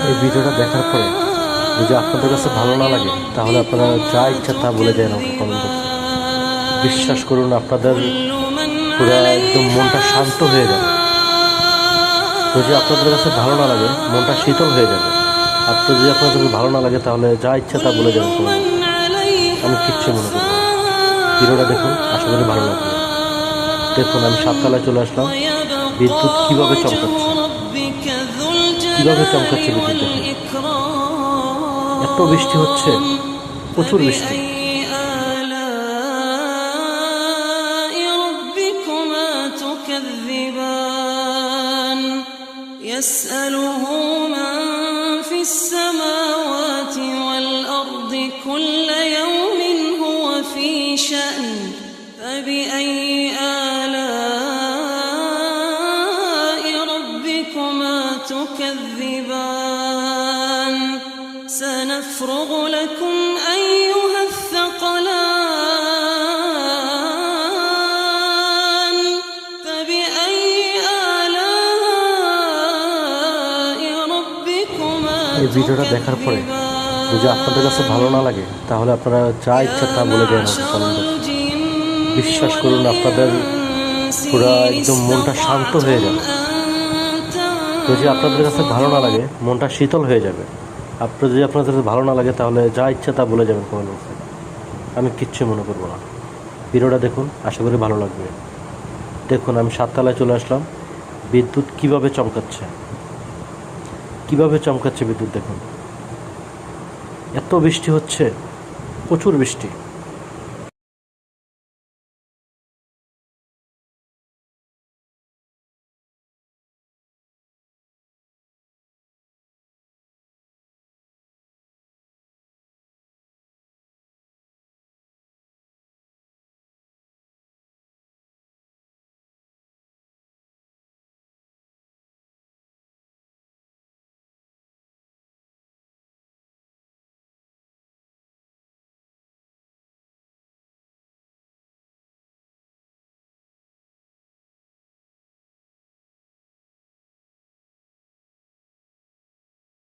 এই ভিডিওটা দেখার পরে যদি আপনাদের কাছে ভালো না লাগে তাহলে আপনারা যা ইচ্ছা তা বলে দেন আমাকে কমেন্ট বক্সে। বিশ্বাস করুন, আপনাদের পুরো একদম মনটা শান্ত হয়ে যাবে। যদি আপনাদের কাছে ভালো না লাগে, মনটা শীতল হয়ে যাবে। যদি আপনাদের ভালো না লাগে তাহলে যা ইচ্ছা তা বলে যাবেন কমেন্ট বক্সে। আমি কিচ্ছু মনে করবো না। ভিডিওটা দেখুন, আশা করি ভালো লাগবে। দেখুন, আমি সাততলায় চলে আসলাম। বিদ্যুৎ কিভাবে চমকাচ্ছে, কিভাবে চমকাচ্ছে বিদ্যুৎ দেখুন। এত বৃষ্টি হচ্ছে, প্রচুর বৃষ্টি। يسأله من في السماوات والأرض كل يوم هو في شأن فبأي آلاء ربكما تكذبان سنفرغ لكم أيها الثقلان فبأي آلاء ربكما এই ভিডিওটা দেখার পরে যদি আপনাদের কাছে ভালো না লাগে তাহলে আপনারা যা ইচ্ছা তা বলে দেন আমাকে কমেন্ট বক্সে। বিশ্বাস করুন, আপনাদের পুরো একদম মনটা শান্ত হয়ে যাবে। যদি আপনাদের কাছে ভালো না লাগে, মনটা শীতল হয়ে যাবে। যদি আপনাদের কাছে ভালো না লাগে তাহলে যা ইচ্ছা তা বলে যাবেন কমেন্ট বক্সে। আমি কিচ্ছু মনে করবো না। ভিডিওটা দেখুন, আশা করি ভালো লাগবে। দেখুন, আমি সাততলায় চলে আসলাম। বিদ্যুৎ কিভাবে চমকাচ্ছে, কিভাবে চমকাচ্ছে বিদ্যুৎ দেখুন। এত বৃষ্টি হচ্ছে, প্রচুর বৃষ্টি।